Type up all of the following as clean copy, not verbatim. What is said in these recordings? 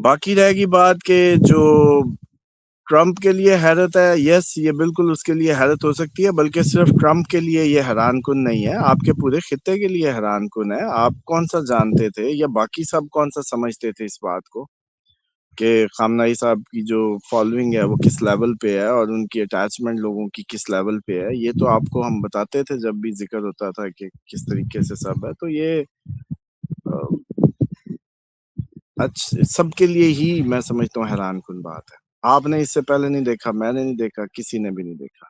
باقی رہے گی بات کہ جو ٹرمپ کے لیے حیرت ہے، یس یہ بالکل اس کے لیے حیرت ہو سکتی ہے، بلکہ صرف ٹرمپ کے لیے یہ حیران کن نہیں ہے، آپ کے پورے خطے کے لیے حیران کن ہے۔ آپ کون سا جانتے تھے یا باقی سب کون سا سمجھتے تھے اس بات کو کہ خامنہئی صاحب کی جو فالوئنگ ہے وہ کس لیول پہ ہے اور ان کی اٹیچمنٹ لوگوں کی کس لیول پہ ہے؟ یہ تو آپ کو ہم بتاتے تھے جب بھی ذکر ہوتا تھا کہ کس طریقے سے سب ہے۔ تو یہ اچھا سب کے لیے ہی میں سمجھتا ہوں حیران کن بات ہے۔ آپ نے اس سے پہلے نہیں دیکھا، میں نے نہیں دیکھا، کسی نے بھی نہیں دیکھا۔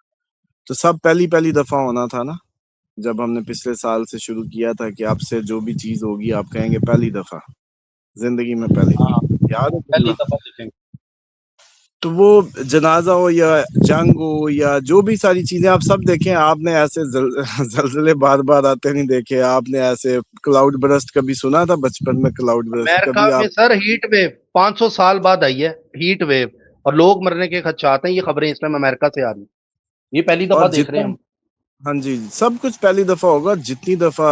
تو سب پہلی دفعہ ہونا تھا نا، جب ہم نے پچھلے سال سے شروع کیا تھا کہ آپ سے جو بھی چیز ہوگی آپ کہیں گے پہلی دفعہ زندگی میں پہلی دفعہ، یاد ہے پہلی اللہ؟ دفعہ دیکھیں گے۔ تو وہ جنازہ ہو یا جنگ ہو یا جو بھی ساری چیزیں آپ سب دیکھیں، آپ نے ایسے زلزلے بار بار آتے نہیں دیکھے، آپ نے ایسے کلاؤڈ برسٹ کبھی سنا تھا بچپن میں؟ کلاؤڈ برسٹ امریکہ کبھی میں آپ سر ہیٹ ویو 500 سال بعد آئی ہے، ہیٹ ویو، اور لوگ مرنے کے خدشات ہیں، یہ خبریں اس میں امریکہ سے آ رہی ہیں، یہ پہلی اور دفعہ دیکھ رہے جتنا ہیں ہم۔ ہاں جی سب کچھ پہلی دفعہ ہوگا، جتنی دفعہ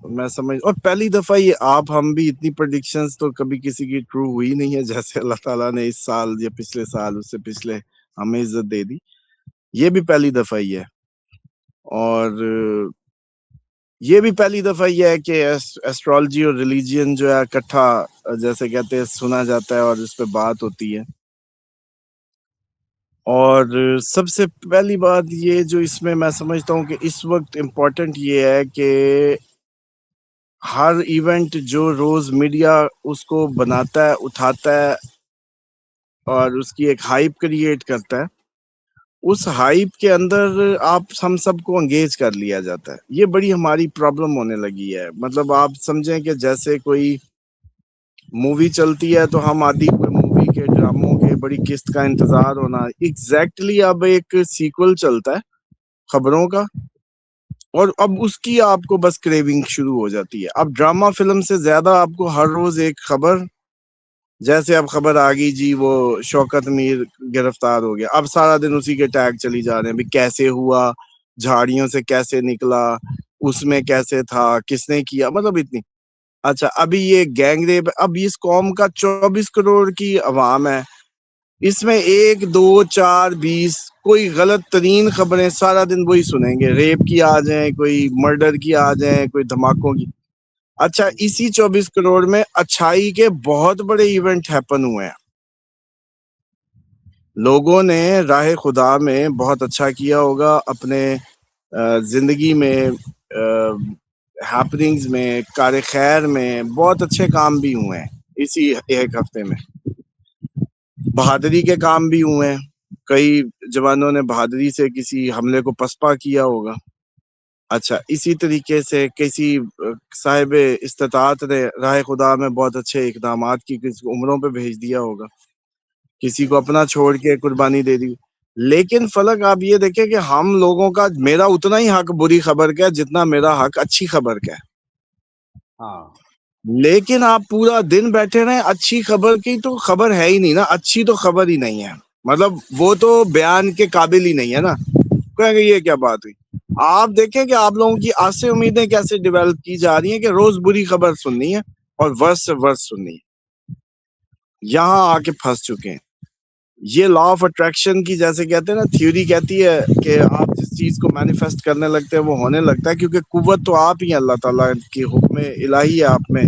میں سمجھ، اور پہلی دفعہ یہ آپ ہم بھی اتنی پریڈکشنز تو کبھی کسی کی ٹرو ہوئی نہیں ہے، جیسے اللہ تعالیٰ نے اس سال یا پچھلے سال اس سے پچھلے ہمیں عزت دے دی، یہ بھی پہلی دفعہ ہی ہے۔ اور یہ بھی پہلی دفعہ یہ ہے کہ ایسٹرالوجی اور ریلیجین جو ہے اکٹھا جیسے کہتے ہیں سنا جاتا ہے اور اس پہ بات ہوتی ہے۔ اور سب سے پہلی بات یہ جو اس میں سمجھتا ہوں کہ اس وقت امپورٹنٹ یہ ہے کہ ہر ایونٹ جو روز میڈیا اس کو بناتا ہے، اٹھاتا ہے اور اس کی ایک ہائپ کریٹ کرتا ہے، اس ہائپ کے اندر آپ ہم سب کو انگیج کر لیا جاتا ہے۔ یہ بڑی ہماری پرابلم ہونے لگی ہے۔ مطلب آپ سمجھیں کہ جیسے کوئی مووی چلتی ہے تو ہم آدھی مووی کے ڈراموں کے بڑی قسط کا انتظار ہونا، ایگزیکٹلی اب ایک سیکول چلتا ہے خبروں کا، اور اب اس کی آپ کو بس کریونگ شروع ہو جاتی ہے۔ اب ڈرامہ فلم سے زیادہ آپ کو ہر روز ایک خبر، جیسے اب خبر آ گئی جی وہ شوکت میر گرفتار ہو گیا، اب سارا دن اسی کے ٹیگ چلی جا رہے ہیں، بھی کیسے ہوا، جھاڑیوں سے کیسے نکلا، اس میں کیسے تھا، کس نے کیا، مطلب اتنی۔ اچھا ابھی یہ گینگ ریپ، اب اس قوم کا 24 کروڑ کی عوام ہے، اس میں 1 2 4 20 کوئی غلط ترین خبریں سارا دن وہی سنیں گے، ریپ کی آ جائیں، کوئی مرڈر کی آ جائیں، کوئی دھماکوں کی۔ اچھا اسی 24 کروڑ میں اچھائی کے بہت بڑے ایونٹ ہیپن ہوئے ہیں، لوگوں نے راہ خدا میں بہت اچھا کیا ہوگا، اپنے زندگی میں ہیپننگز میں، کار خیر میں بہت اچھے کام بھی ہوئے ہیں اسی ایک ہفتے میں، بہادری کے کام بھی ہوئے ہیں، کئی جوانوں نے بہادری سے کسی حملے کو پسپا کیا ہوگا۔ اچھا اسی طریقے سے کسی صاحب استطاعت نے راہ خدا میں بہت اچھے اقدامات کی، کسی کو عمروں پہ بھیج دیا ہوگا، کسی کو اپنا چھوڑ کے قربانی دے دی۔ لیکن فلک آپ یہ دیکھیں کہ ہم لوگوں کا، میرا اتنا ہی حق بری خبر کا ہے جتنا میرا حق اچھی خبر کا ہے، ہاں لیکن آپ پورا دن بیٹھے رہیں، اچھی خبر کی تو خبر ہے ہی نہیں نا، اچھی تو خبر ہی نہیں ہے، مطلب وہ تو بیان کے قابل ہی نہیں ہے نا، کہیں گے یہ کیا بات ہوئی۔ آپ دیکھیں کہ آپ لوگوں کی آسے امیدیں کیسے ڈیولپ کی جا رہی ہیں کہ روز بری خبر سننی ہے اور ورس سے ورس سننی ہے، یہاں آ کے پھنس چکے ہیں۔ یہ لا آف اٹریکشن کی جیسے کہتے ہیں نا تھیوری کہتی ہے کہ آپ جس چیز کو مینیفیسٹ کرنے لگتے ہیں وہ ہونے لگتا ہے، کیونکہ قوت تو آپ ہی ہیں، اللہ تعالیٰ کی حکم الہی ہے آپ میں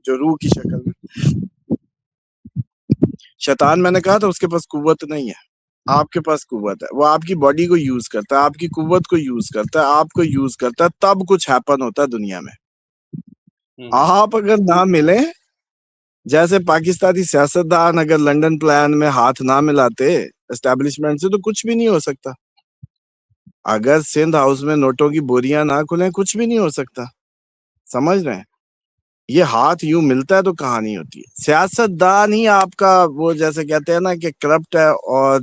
جو روح کی شکل میں۔ شیطان میں نے کہا تھا اس کے پاس قوت نہیں ہے، آپ کے پاس قوت ہے، وہ آپ کی باڈی کو یوز کرتا ہے، آپ کی قوت کو یوز کرتا ہے، آپ کو یوز کرتا ہے، تب کچھ ہیپن ہوتا ہے دنیا میں۔ آپ اگر نہ ملیں، جیسے پاکستانی سیاستدان اگر لنڈن پلان میں ہاتھ نہ ملاتے اسٹیبلشمنٹ سے تو کچھ بھی نہیں ہو سکتا، اگر سندھ ہاؤس میں نوٹوں کی بوریاں نہ کھلیں کچھ بھی نہیں ہو سکتا، سمجھ رہے ہیں؟ یہ ہاتھ یوں ملتا ہے تو کہانی ہوتی ہے۔ سیاست دان ہی آپ کا وہ جیسے کہتے ہیں نا کہ کرپٹ ہے، اور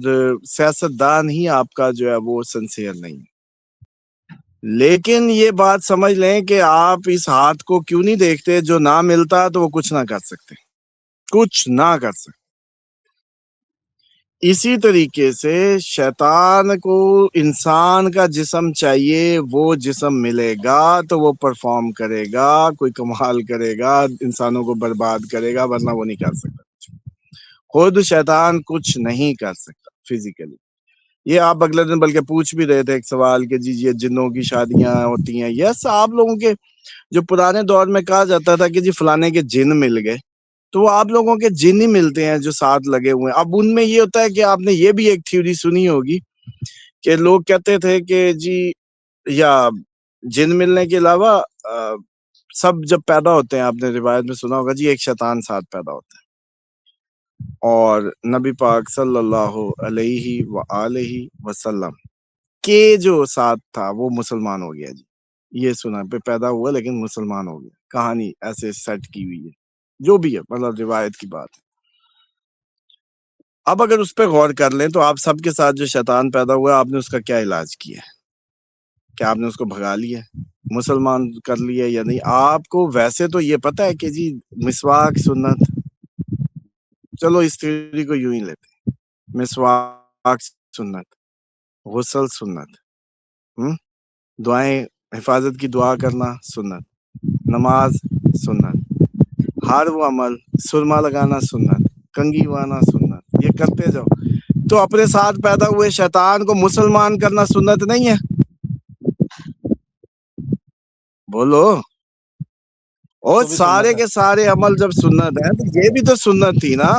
سیاست دان ہی آپ کا جو ہے وہ سنسیئر نہیں ہے۔ لیکن یہ بات سمجھ لیں کہ آپ اس ہاتھ کو کیوں نہیں دیکھتے، جو نہ ملتا تو وہ کچھ نہ کر سکتے، کچھ نہ کر سکتے۔ اسی طریقے سے شیطان کو انسان کا جسم چاہیے، وہ جسم ملے گا تو وہ پرفارم کرے گا، کوئی کمال کرے گا، انسانوں کو برباد کرے گا، ورنہ وہ نہیں کر سکتا۔ خود شیطان کچھ نہیں کر سکتا فزیکلی. یہ آپ اگلے دن بلکہ پوچھ بھی رہے تھے ایک سوال کہ جی یہ جنوں کی شادیاں ہوتی ہیں. یس, آپ لوگوں کے جو پرانے دور میں کہا جاتا تھا کہ جی فلانے کے جن مل گئے, تو وہ آپ لوگوں کے جن ہی ملتے ہیں جو ساتھ لگے ہوئے ہیں. اب ان میں یہ ہوتا ہے کہ آپ نے یہ بھی ایک تھیوری سنی ہوگی کہ لوگ کہتے تھے کہ جی یا جن ملنے کے علاوہ سب جب پیدا ہوتے ہیں, آپ نے روایت میں سنا ہوگا جی ایک شیطان ساتھ پیدا ہوتا ہے. اور نبی پاک صلی اللہ علیہ وآلہ وسلم کے جو ساتھ تھا وہ مسلمان ہو گیا. جی یہ سنا پہ پیدا ہوا لیکن مسلمان ہو گیا. کہانی ایسے سیٹ کی ہوئی ہے, جو بھی ہے, مطلب روایت کی بات ہے. اب اگر اس پہ غور کر لیں تو آپ سب کے ساتھ جو شیطان پیدا ہوا آپ نے اس کا کیا علاج کیا ہے؟ کیا آپ نے اس کو بھگا لیا, مسلمان کر لیا یا نہیں؟ آپ کو ویسے تو یہ پتا ہے کہ جی مسواک سنت, چلو اس تھیوری کو یوں ہی لیتے, مسواک سنت, غسل سنت, دعائیں حفاظت کی دعا کرنا سنت, نماز سنت, ہر وہ عمل, سرما لگانا سنت, کنگھی وانا سنت, یہ کرتے جاؤ. تو اپنے ساتھ پیدا ہوئے شیطان کو مسلمان کرنا سنت نہیں ہے؟ بولو. اور تو بھی سارے سنت ہے. کے سارے عمل جب سنت ہے تو یہ بھی تو سنت تھی نا.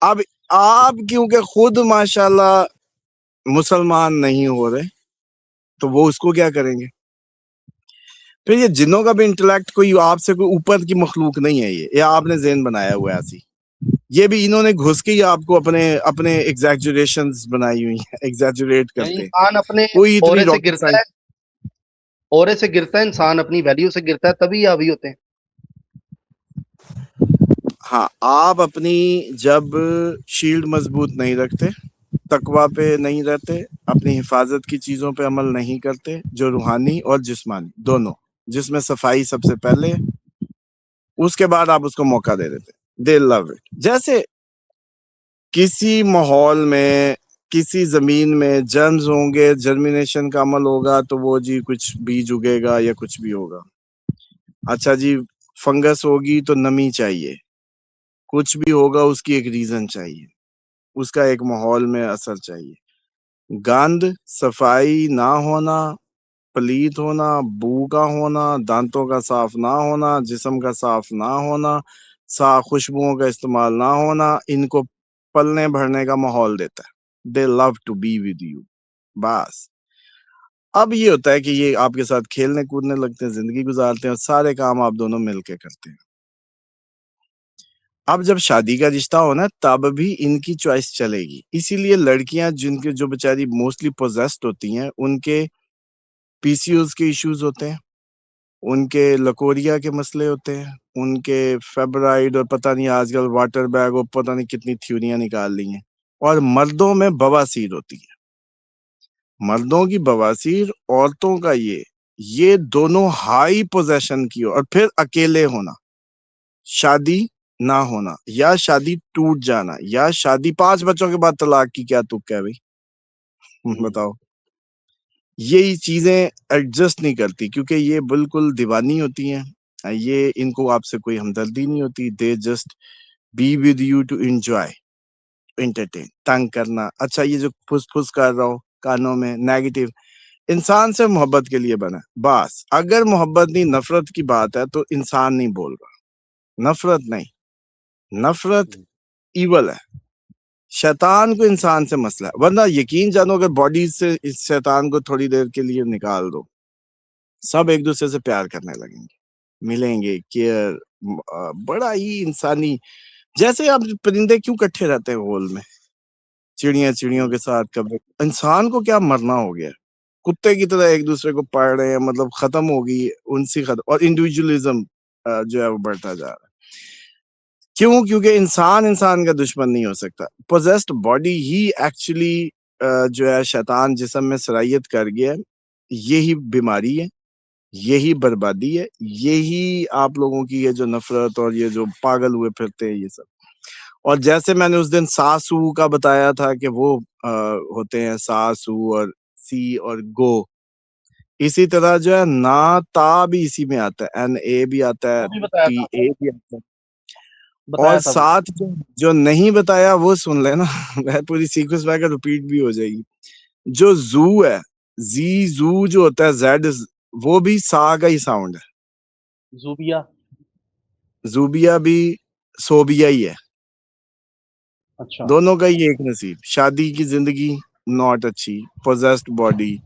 اب آپ کیونکہ خود ماشاءاللہ مسلمان نہیں ہو رہے تو وہ اس کو کیا کریں گے؟ پھر یہ جنوں کا بھی انٹلیکٹ کوئی آپ سے کوئی اوپر کی مخلوق نہیں ہے, یہ آپ نے ذہن بنایا ہوا ہے ایسی. یہ بھی انہوں نے گھس کے آپ کو اپنے ایگزیجریشنز بنائی ہوئی ہیں, ایگزیجریٹ یعنی کرتے ہیں. انسان اپنے کوئی اتنی اورے سے راکٹ گرتا ہے, سائنس. اورے سے گرتا ہے انسان, اپنی ویلیو سے گرتا ہے, تبھی حاوی ہوتے ہیں. ہاں, آپ اپنی جب شیلڈ مضبوط نہیں رکھتے, تقوی پہ نہیں رہتے, اپنی حفاظت کی چیزوں پہ عمل نہیں کرتے, جو روحانی اور جسمانی دونوں, جس میں صفائی سب سے پہلے, اس کے بعد آپ اس کو موقع دے دیتے. دے لو اٹ. جیسے کسی ماحول میں کسی زمین میں جرمز ہوں گے, جرمینیشن کا عمل ہوگا تو وہ جی کچھ بیج اگے گا یا کچھ بھی ہوگا. اچھا جی, فنگس ہوگی تو نمی چاہیے, کچھ بھی ہوگا اس کی ایک ریزن چاہیے, اس کا ایک ماحول میں اثر چاہیے. گند, صفائی نہ ہونا, پلیت ہونا, بو کا ہونا, دانتوں کا صاف نہ ہونا, جسم کا صاف نہ ہونا, خوشبوؤں کا استعمال نہ ہونا, ان کو پلنے بھرنے کا ماحول دیتا ہے. They love to be with you. بس اب یہ ہوتا ہے کہ یہ آپ کے ساتھ کھیلنے کودنے لگتے ہیں, زندگی گزارتے ہیں, اور سارے کام آپ دونوں مل کے کرتے ہیں. اب جب شادی کا رشتہ ہونا تب بھی ان کی چوائس چلے گی. اسی لیے لڑکیاں جن کے جو بیچاری موسٹلی پوزیسڈ ہوتی ہیں, ان کے پی سی اوز کے ایشوز ہوتے ہیں, ان کے لکوریا کے مسئلے ہوتے ہیں, ان کے فیبرائڈ اور پتہ نہیں آج کل واٹر بیگ اور پتہ نہیں کتنی تھیوریاں نکال لی ہیں. اور مردوں میں بواسیر ہوتی ہے, مردوں کی بواسیر, عورتوں کا یہ دونوں ہائی پوزیشن کی ہو, اور پھر اکیلے ہونا, شادی نہ ہونا, یا شادی ٹوٹ جانا, یا شادی 5 بچوں کے بعد طلاق کی کیا تک ہے بھائی بتاؤ. یہی چیزیں ایڈجسٹ نہیں کرتی کیونکہ یہ بالکل دیوانی ہوتی ہیں. یہ ان کو آپ سے کوئی ہمدردی نہیں ہوتی. They just be with you to enjoy, entertain, تنگ کرنا. اچھا یہ جو پھس پھس کر رہا ہو کانوں میں نیگیٹو, انسان سے محبت کے لیے بنا بس. اگر محبت نہیں نفرت کی بات ہے تو انسان نہیں بول رہا, نفرت نہیں. نفرت ایول ہے, شیطان کو انسان سے مسئلہ ہے. ورنہ یقین جانو اگر باڈی سے اس شیطان کو تھوڑی دیر کے لیے نکال دو, سب ایک دوسرے سے پیار کرنے لگیں گے, ملیں گے, کیئر, بڑا ہی انسانی. جیسے آپ پرندے کیوں کٹھے رہتے ہیں ہول میں, چڑیوں کے ساتھ کبھی. انسان کو کیا مرنا ہو گیا, کتے کی طرح ایک دوسرے کو پڑھ رہے ہیں, مطلب ختم ہوگی ان سے ختم. اور انڈیویجولزم جو ہے وہ بڑھتا جا رہا ہے. کیوں؟ کیونکہ انسان کا دشمن نہیں ہو سکتا. پوزیسڈ باڈی ہی ایکچولی جو ہے شیطان جسم میں سرائیت کر گیا. یہی بیماری ہے, یہی بربادی ہے, یہی آپ لوگوں کی یہ جو نفرت اور یہ جو پاگل ہوئے پھرتے ہیں یہ سب. اور جیسے میں نے اس دن ساسو کا بتایا تھا کہ وہ ہوتے ہیں ساسو اور سی اور گو, اسی طرح جو ہے نا تا بھی اسی میں آتا ہے, این اے بھی آتا ہے, وہ بھی بتایا ٹی تھا. اے بھی آتا ہے. بتایا اور تھا وہ. ساتھ جو نہیں بتایا وہ سن لینا. میں پوری سیکوینس میں اگر ریپیٹ بھی ہو جائے گی. جو زو ہے, زو جو ہوتا ہے زیڈ, وہ بھی سا کا ہی ساؤنڈ ہے. زوبیا. زوبیا بھی صوبیا ہی ہے. اچھا. دونوں کا ہی ایک نصیب. شادی کی زندگی ناٹ اچھی, پوزیسڈ باڈی,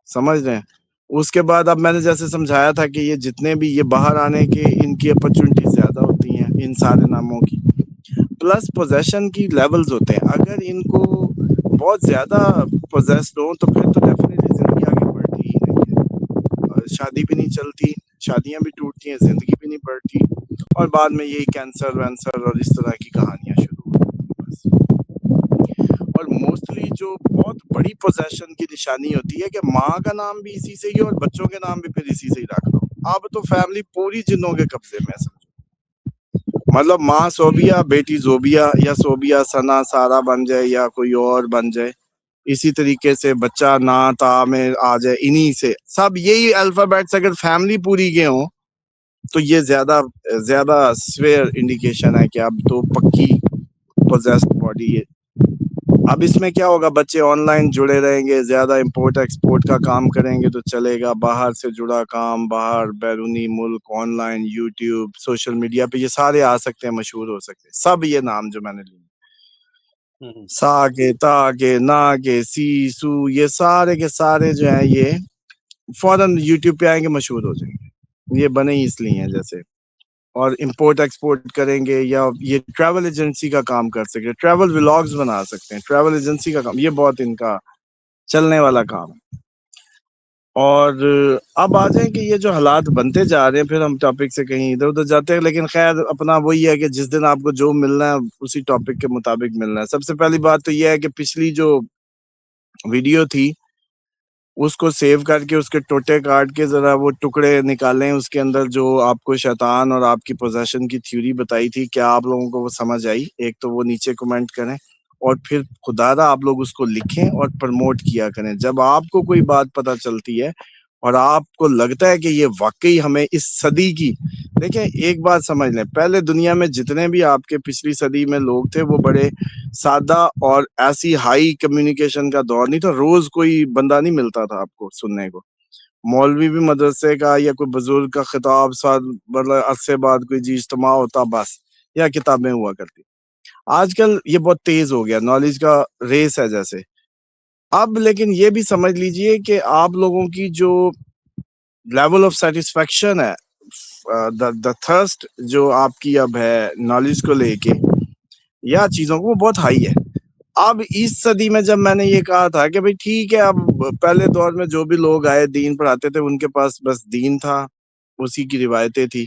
سمجھ رہے ہیں. اس کے بعد اب میں نے جیسے سمجھایا تھا کہ یہ جتنے بھی یہ باہر آنے کے ان کی اپرچونٹی زیادہ ہوتی ہیں ان سارے ناموں کی, پلس پوزیشن کی لیولز ہوتے ہیں. اگر ان کو بہت زیادہ پوزیسڈ ہوں تو پھر تو ڈیفینیٹلی زندگی آگے بڑھتی ہی نہیں ہے. شادی بھی نہیں چلتی, شادیاں بھی ٹوٹتی ہیں, زندگی بھی نہیں بڑھتی, اور بعد میں یہی کینسر وینسر اور اس طرح کی کہانیاں شروع ہوتی ہیں بس. اور موسٹلی جو بہت بڑی پوزیشن کی نشانی ہوتی ہے کہ ماں کا نام بھی اسی سے ہی اور بچوں کے نام بھی پھر اسی سے ہی رکھ دو. اب تو فیملی پوری جنوں کے قبضے میں ہے. مطلب ماں صوبیا, بیٹی زوبیا, یا صوبیا ثنا سارا بن جائے یا کوئی اور بن جائے. اسی طریقے سے بچہ نا تا میں آ جائے, انہی سے سب یہی الفابیٹس اگر فیملی پوری کے ہوں تو یہ زیادہ سویئر انڈیکیشن ہے کہ اب تو پکی پوزیسڈ باڈی ہے. اب اس میں کیا ہوگا, بچے آن لائن جڑے رہیں گے, زیادہ امپورٹ ایکسپورٹ کا کام کریں گے تو چلے گا, باہر سے جڑا کام, باہر بیرونی ملک, online, YouTube, social media پہ یہ سارے آ سکتے ہیں, مشہور ہو سکتے ہیں. سب یہ نام جو میں نے لیے, سا کے, تا کے, نا کے, سی, سو, یہ سارے کے سارے جو ہیں یہ فوراً یوٹیوب پہ آئیں گے, مشہور ہو جائیں گے. یہ بنے ہی اس لیے ہیں جیسے. اور امپورٹ ایکسپورٹ کریں گے, یا یہ ٹریول ایجنسی کا کام کر سکتے ہیں, ٹریول ولاگز بنا سکتے ہیں, ٹریول ایجنسی کا کام, یہ بہت ان کا چلنے والا کام ہے. اور اب آ جائیں کہ یہ جو حالات بنتے جا رہے ہیں, پھر ہم ٹاپک سے کہیں ادھر ادھر جاتے ہیں, لیکن خیر اپنا وہی ہے کہ جس دن آپ کو جو ملنا ہے اسی ٹاپک کے مطابق ملنا ہے. سب سے پہلی بات تو یہ ہے کہ پچھلی جو ویڈیو تھی اس کو سیو کر کے اس کے ٹوٹے کاٹ کے ذرا وہ ٹکڑے نکالیں, اس کے اندر جو آپ کو شیطان اور آپ کی پوزیشن کی تھیوری بتائی تھی, کیا آپ لوگوں کو وہ سمجھ آئی؟ ایک تو وہ نیچے کمنٹ کریں, اور پھر خدا دا آپ لوگ اس کو لکھیں اور پروموٹ کیا کریں. جب آپ کو کوئی بات پتہ چلتی ہے اور آپ کو لگتا ہے کہ یہ واقعی ہمیں اس صدی کی, دیکھیں ایک بات سمجھ لیں, پہلے دنیا میں جتنے بھی آپ کے پچھلی صدی میں لوگ تھے وہ بڑے سادہ اور ایسی ہائی کمیونیکیشن کا دور نہیں تھا. روز کوئی بندہ نہیں ملتا تھا آپ کو سننے کو, مولوی بھی مدرسے کا یا کوئی بزرگ کا خطاب ساتھ مطلب عرصے بعد کوئی جی اجتماع ہوتا بس, یا کتابیں ہوا کرتی. آج کل یہ بہت تیز ہو گیا, نالج کا ریس ہے جیسے. اب لیکن یہ بھی سمجھ لیجئے کہ آپ لوگوں کی جو لیول آف سیٹسفیکشن ہے, دا تھرسٹ جو آپ کی اب ہے نالج کو لے کے یا چیزوں کو, وہ بہت ہائی ہے. اب اس صدی میں جب میں نے یہ کہا تھا کہ بھئی ٹھیک ہے, اب پہلے دور میں جو بھی لوگ آئے دین پڑھاتے تھے ان کے پاس بس دین تھا, اسی کی روایتیں تھی.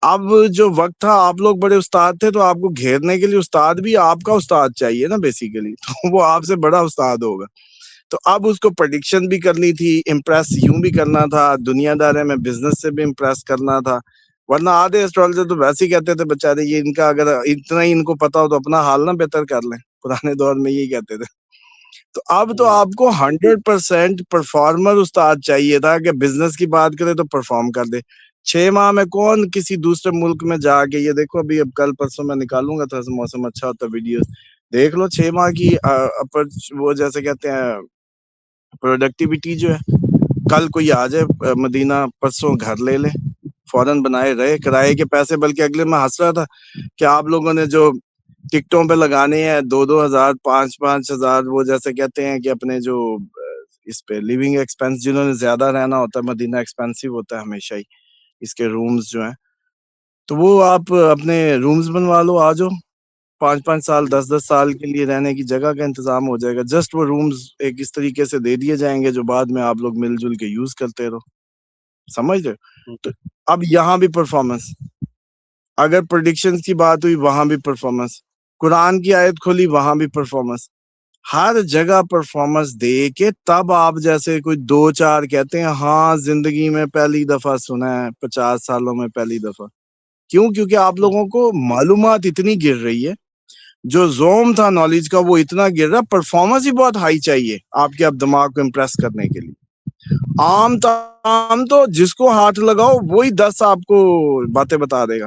اب جو وقت تھا آپ لوگ بڑے استاد تھے, تو آپ کو گھیرنے کے لیے استاد بھی آپ کا استاد چاہیے نا بیسیکلی, تو وہ آپ سے بڑا استاد ہوگا. تو اب اس کو پریڈکشن بھی کرنی تھی, امپریس یوں بھی کرنا تھا, دنیا دار میں بزنس سے بھی امپریس کرنا تھا. ورنہ آدھے ایسٹرالوجر تو ویسے ہی کہتے تھے بےچارے, یہ ان کا اگر اتنا ہی ان کو پتا ہو تو اپنا حال نہ بہتر کر لیں, پرانے دور میں یہی کہتے تھے. تو اب تو آپ کو 100% پرفارمر استاد چاہیے تھا کہ بزنس کی بات کرے تو پرفارم کر دے. 6 ماہ میں کون کسی دوسرے ملک میں جا کے, یہ دیکھو ابھی اب کل پرسوں میں نکالوں گا, تھوڑا سا موسم اچھا ہوتا ویڈیوز دیکھ لو, 6 ماہ کی وہ جیسے کہتے ہیں پروڈکٹیوٹی جو ہے, کل کوئی آ جائے مدینہ, پرسوں گھر لے لے, فوراً بنائے رہے, کرائے کے پیسے. بلکہ اگلے میں ہنس رہا تھا کہ آپ لوگوں نے جو ٹکٹوں پہ لگانے ہیں 2-2 ہزار 5-5 ہزار, وہ جیسے کہتے ہیں کہ اپنے جو اس پہ لیونگ ایکسپینس, جنہوں نے زیادہ رہنا ہوتا ہے, مدینہ ایکسپینسو ہوتا ہے ہمیشہ ہی, اس کے رومز جو ہیں, تو وہ آپ اپنے رومز بنوا لو, آ جاؤ 5-5 سال 10-10 سال کے لیے رہنے کی جگہ کا انتظام ہو جائے گا. جسٹ وہ رومز ایک اس طریقے سے دے دیے جائیں گے جو بعد میں آپ لوگ مل جل کے یوز کرتے رہو, سمجھ رہے؟ تو اب یہاں بھی پرفارمنس, اگر پریڈکشنز کی بات ہوئی وہاں بھی پرفارمنس, قرآن کی آیت کھولی وہاں بھی پرفارمنس, ہر جگہ پرفارمنس دے کے تب آپ جیسے کوئی 2-4 کہتے ہیں ہاں زندگی میں پہلی دفعہ سنا ہے, 50 سالوں میں پہلی دفعہ. کیوں؟ کیونکہ آپ لوگوں کو معلومات اتنی گر رہی ہے, جو زوم تھا نالج کا وہ اتنا گر رہا, پرفارمنس ہی بہت ہائی چاہیے آپ کے اب دماغ کو امپریس کرنے کے لیے. عام تو جس کو ہاتھ لگاؤ وہی 10 آپ کو باتیں بتا دے گا.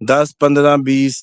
10 15 20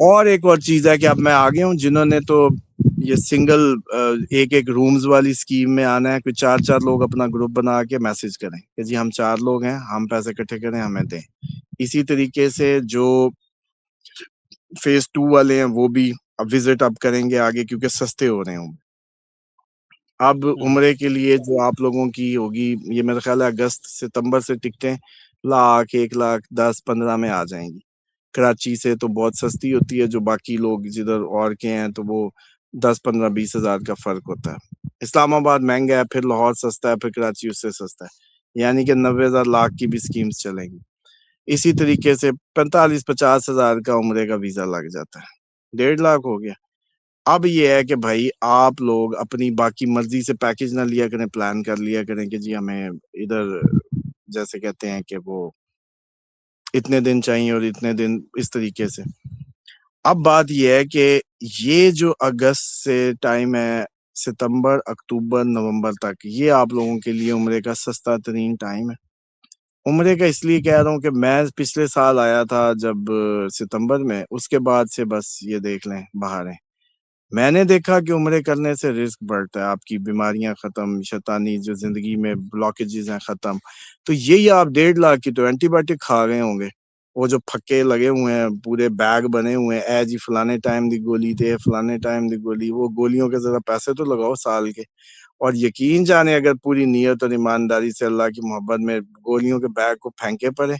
اور ایک اور چیز ہے کہ اب میں آگے ہوں، جنہوں نے تو یہ سنگل ایک ایک رومز والی اسکیم میں آنا ہے، کوئی 4 لوگ اپنا گروپ بنا کے میسج کریں کہ جی ہم 4 لوگ ہیں، ہم پیسے اکٹھے کریں، ہمیں دیں. اسی طریقے سے جو فیز 2 والے ہیں وہ بھی اب وزٹ اب کریں گے آگے، کیونکہ سستے ہو رہے ہیں. اب عمرے کے لیے جو آپ لوگوں کی ہوگی، یہ میرا خیال ہے اگست ستمبر سے ٹکٹیں 1,00,000 1,10,000 15 میں آ جائیں گی. کراچی سے تو بہت سستی ہوتی ہے، جو باقی لوگ جدھر اور کے ہیں تو وہ 10 15 20 ہزار کا فرق ہوتا ہے. اسلام آباد مہنگا ہے، پھر لاہور سستا ہے، پھر کراچی اس سے سستا ہے، یعنی کہ 90,000 لاکھ کی بھی اسکیمز چلیں گی. اسی طریقے سے 45 50 ہزار کا عمرے کا ویزا لگ جاتا ہے، 1.5 لاکھ ہو گیا. اب یہ ہے کہ بھائی آپ لوگ اپنی باقی مرضی سے پیکج نہ لیا کریں، پلان کر لیا کریں کہ جی ہمیں ادھر جیسے کہتے ہیں کہ وہ اتنے دن چاہیے اور اتنے دن اس طریقے سے. اب بات یہ ہے کہ یہ جو اگست سے ٹائم ہے، ستمبر اکتوبر نومبر تک، یہ آپ لوگوں کے لیے عمرے کا سستا ترین ٹائم ہے. عمرے کا اس لیے کہہ رہا ہوں کہ میں پچھلے سال آیا تھا جب ستمبر میں، اس کے بعد سے بس یہ دیکھ لیں باہر ہیں. میں نے دیکھا کہ عمرے کرنے سے رسک بڑھتا ہے، آپ کی بیماریاں ختم، شیطانی جو زندگی میں بلاکیجز ہیں ختم. تو یہی آپ 1.5 لاکھ کی تو اینٹی بایوٹک کھا گئے ہوں گے، وہ جو پھکے لگے ہوئے ہیں، پورے بیگ بنے ہوئے ہیں، اے جی فلانے ٹائم دی گولی دے، فلانے ٹائم دی گولی. وہ گولیوں کے ذرا پیسے تو لگاؤ سال کے. اور یقین جانے اگر پوری نیت اور ایمانداری سے اللہ کی محبت میں گولیوں کے بیگ کو پھینکے پڑے،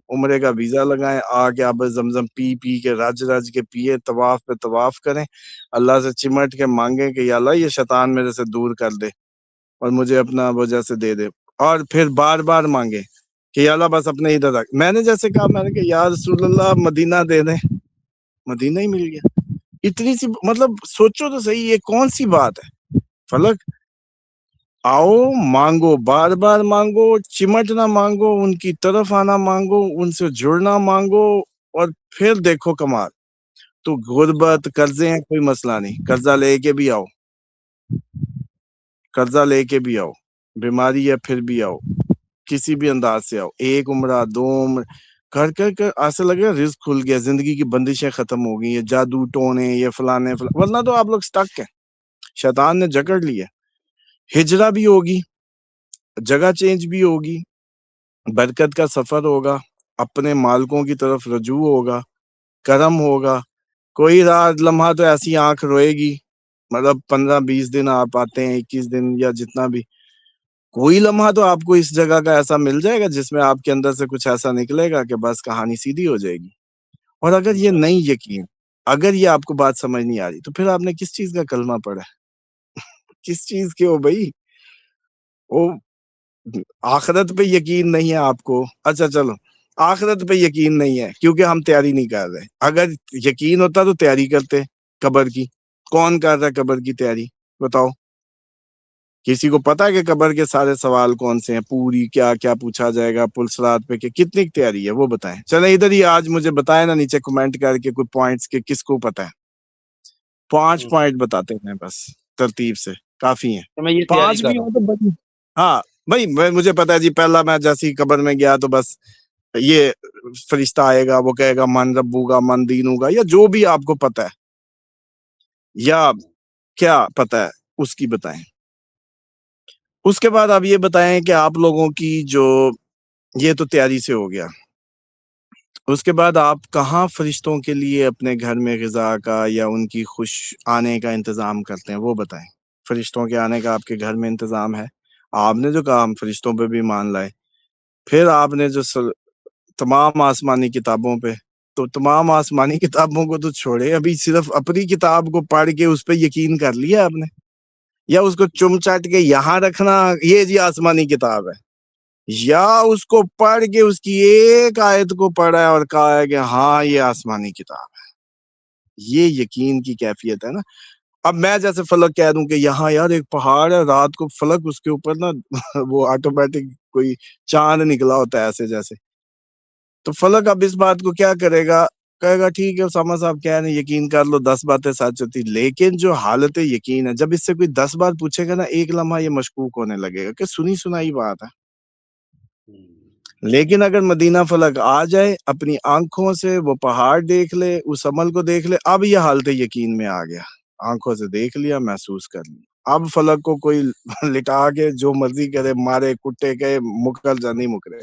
عمرے کا ویزا لگائیں، آ کے آپ زمزم پی پی کے رج رج کے پیے، طواف پہ طواف کریں، اللہ سے چمٹ کے مانگیں کہ یا اللہ یہ شیطان میرے سے دور کر دے اور مجھے اپنا وجہ سے دے دے. اور پھر بار بار مانگے کہ یا اللہ بس اپنے ادھر رکھ. میں نے جیسے کہا، میں نے کہ یا رسول اللہ مدینہ دے دیں، مدینہ ہی مل گیا. اتنی سی مطلب سوچو تو صحیح، یہ کون سی بات ہے. فلک آؤ مانگو، بار بار مانگو، چمٹنا مانگو، ان کی طرف آنا مانگو، ان سے جڑنا مانگو، اور پھر دیکھو کمال. تو غربت قرضے ہیں کوئی مسئلہ نہیں، قرضہ لے کے بھی آؤ، قرضہ لے کے بھی آؤ، بیماری ہے پھر بھی آؤ، کسی بھی انداز سے آؤ، 1 عمرہ 2 عمرہ کر کر کر ایسا لگے رزق کھل گیا، زندگی کی بندشیں ختم ہو گئی، یہ جادو ٹونے، یہ فلانے ورنہ تو آپ لوگ سٹک ہیں، شیطان نے جکڑ لیا. ہجرہ بھی ہوگی، جگہ چینج بھی ہوگی، برکت کا سفر ہوگا، اپنے مالکوں کی طرف رجوع ہوگا، کرم ہوگا. کوئی رات لمحہ تو ایسی آنکھ روئے گی، مطلب 15 20 دن آپ آتے ہیں، 21 دن یا جتنا بھی، کوئی لمحہ تو آپ کو اس جگہ کا ایسا مل جائے گا جس میں آپ کے اندر سے کچھ ایسا نکلے گا کہ بس کہانی سیدھی ہو جائے گی. اور اگر یہ نہیں یقین، اگر یہ آپ کو بات سمجھ نہیں آ رہی، تو پھر آپ نے کس چیز کا کلمہ پڑھا ہے؟ کس چیز کے ہو بھائی؟ وہ آخرت پہ یقین نہیں ہے آپ کو، اچھا چلو آخرت پہ یقین نہیں ہے کیونکہ ہم تیاری نہیں کر رہے. اگر یقین ہوتا تو تیاری کرتے قبر کی. کون کر رہا ہے قبر کی تیاری؟ بتاؤ. کسی کو پتا ہے کہ قبر کے سارے سوال کون سے ہیں، پوری کیا کیا پوچھا جائے گا پلسرات پہ، کہ کتنی تیاری ہے وہ بتائیں. چلیں ادھر ہی آج مجھے بتائیں نا نیچے کمنٹ کر کے کوئی پوائنٹس کے کس کو پتا ہے. 5 پوائنٹ بتاتے ہیں بس ترتیب سے، کافی ہیں. میں یہ تیاری 5 کر بھی رہا ہوں تو بس. ہاں بھائی مجھے پتا ہے جی، پہلا میں جیسے ہی قبر میں گیا تو بس یہ فرشتہ آئے گا، وہ کہے گا من ربو گا من دینو گا، یا جو بھی آپ کو پتا ہے یا کیا پتا ہے اس کی بتائیں. اس کے بعد آپ یہ بتائیں کہ آپ لوگوں کی جو یہ تو تیاری سے ہو گیا، اس کے بعد آپ کہاں فرشتوں کے لیے اپنے گھر میں غذا کا یا ان کی خوش آنے کا انتظام کرتے ہیں وہ بتائیں. فرشتوں کے آنے کا آپ کے گھر میں انتظام ہے؟ آپ نے جو کہا ہم فرشتوں پہ بھی مان لائے، پھر آپ نے جو تمام آسمانی کتابوں پہ، تو تمام آسمانی کتابوں کو تو چھوڑے، ابھی صرف اپنی کتاب کو پڑھ کے اس پہ یقین کر لیا آپ نے، یا اس کو چم چاٹ کے یہاں رکھنا یہ جی آسمانی کتاب ہے، یا اس کو پڑھ کے اس کی ایک آیت کو پڑھا ہے اور کہا ہے کہ ہاں یہ آسمانی کتاب ہے. یہ یقین کی کیفیت ہے نا. اب میں جیسے فلک کہہ دوں کہ یہاں یار ایک پہاڑ ہے، رات کو فلک اس کے اوپر نا وہ آٹومیٹک کوئی چاند نکلا ہوتا ہے ایسے جیسے، تو فلک اب اس بات کو کیا کرے گا؟ کہے گا ٹھیک ہے اسامہ صاحب کہہ رہے ہیں یقین کر لو، 10 باتیں سچ ہوتی. لیکن جو حالت یقین ہے، جب اس سے کوئی 10 بار پوچھے گا نا، ایک لمحہ یہ مشکوک ہونے لگے گا کہ سنی سنائی بات ہے. لیکن اگر مدینہ فلک آ جائے اپنی آنکھوں سے وہ پہاڑ دیکھ لے اس عمل کو دیکھ لے اب یہ حالت یقین میں آ گیا آنکھوں سے دیکھ لیا محسوس کر لیا اب فلک کو کوئی لٹا کے جو مرضی کرے مارے کٹے کے مکر جا نہیں مکرے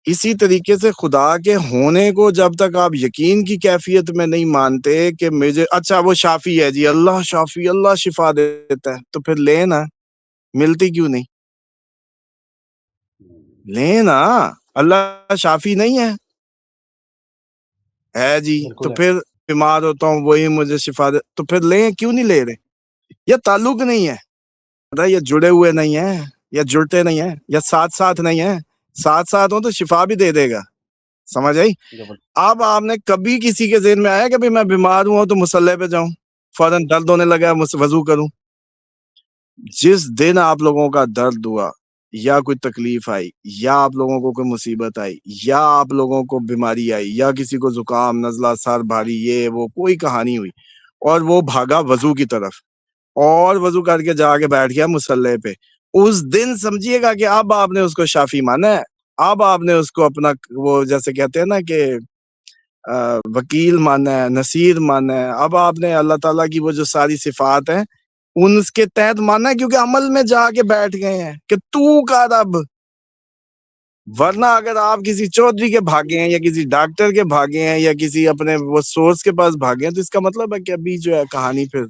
اسی طریقے سے خدا کے ہونے کو جب تک آپ یقین کی کیفیت میں نہیں مانتے کہ مجھے اچھا وہ شافی ہے جی اللہ شافی اللہ شفا دیتا ہے تو پھر لے نا ملتی کیوں نہیں لے نا اللہ شافی نہیں ہے جی تو بالکل ہے پھر بیمار ہوتا ہوں وہی مجھے شفا دے تو پھر لیں کیوں نہیں لے رہے یا تعلق نہیں ہے یا جڑے ہوئے نہیں ہیں یا جڑتے نہیں ہیں یا ساتھ ساتھ نہیں ہیں ساتھ ہوں تو شفا بھی دے دے گا سمجھ آئی اب آپ نے کبھی کسی کے ذہن میں آیا کہ میں بیمار ہوں تو مصلح پہ جاؤں فوراً درد ہونے لگا وضو کروں جس دن آپ لوگوں کا درد ہوا یا کوئی تکلیف آئی یا آپ لوگوں کو کوئی مصیبت آئی یا آپ لوگوں کو بیماری آئی یا کسی کو زکام نزلہ سر بھاری یہ وہ کوئی کہانی ہوئی اور وہ بھاگا وضو کی طرف اور وضو کر کے جا کے بیٹھ گیا مصلح پہ اس دن سمجھیے گا کہ اب آپ نے اس کو شافی مانا ہے اب آپ نے اس کو اپنا وہ جیسے کہتے ہیں نا کہ وکیل مانا ہے نصیر مانا ہے اب آپ نے اللہ تعالیٰ کی وہ جو ساری صفات ہیں ان کے تحت مانا ہے کیونکہ عمل میں جا کے بیٹھ گئے ہیں کہ تو کر اب ورنہ اگر آپ کسی چودھری کے بھاگے ہیں یا کسی ڈاکٹر کے بھاگے ہیں یا کسی اپنے وہ سورس کے پاس بھاگے ہیں تو اس کا مطلب ہے کہ ابھی جو ہے کہانی پھر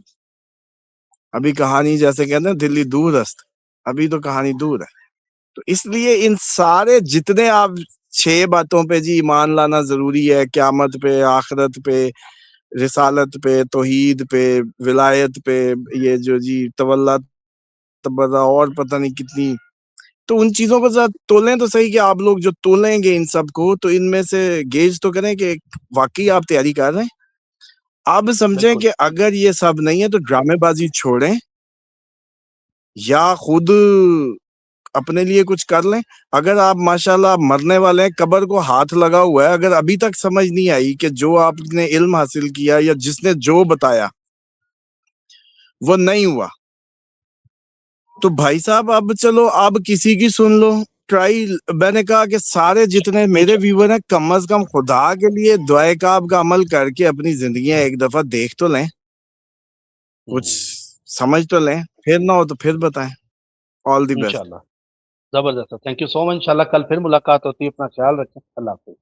ابھی کہانی جیسے کہتے ہیں دلی دور است ابھی تو کہانی دور ہے تو اس لیے ان سارے جتنے آپ 6 باتوں پہ جی ایمان لانا ضروری ہے قیامت پہ آخرت پہ رسالت پہ توحید پہ ولایت پہ یہ جو جی تولا تبرہ اور پتہ نہیں کتنی تو ان چیزوں کو ذرا تولیں تو صحیح کہ آپ لوگ جو تولیں گے ان سب کو تو ان میں سے گیج تو کریں کہ واقعی آپ تیاری کر رہے ہیں اب سمجھیں کہ اگر یہ سب نہیں ہے تو ڈرامے بازی چھوڑیں یا خود اپنے لیے کچھ کر لیں اگر آپ ماشاءاللہ مرنے والے ہیں قبر کو ہاتھ لگا ہوا ہے اگر ابھی تک سمجھ نہیں آئی کہ جو آپ نے علم حاصل کیا یا جس نے جو بتایا وہ نہیں ہوا تو بھائی صاحب اب چلو اب کسی کی سن لو ٹرائی میں نے کہا کہ سارے جتنے میرے ویور ہیں کم از کم خدا کے لیے دعائے کعب کا عمل کر کے اپنی زندگیاں ایک دفعہ دیکھ تو لیں کچھ سمجھ تو لیں پھر نہ ہو تو پھر بتائیں آل دی بیسٹ انشاءاللہ زبردست تھینک یو سو مچ انشاءاللہ کل پھر ملاقات ہوتی ہے اپنا خیال رکھیں اللہ حافظ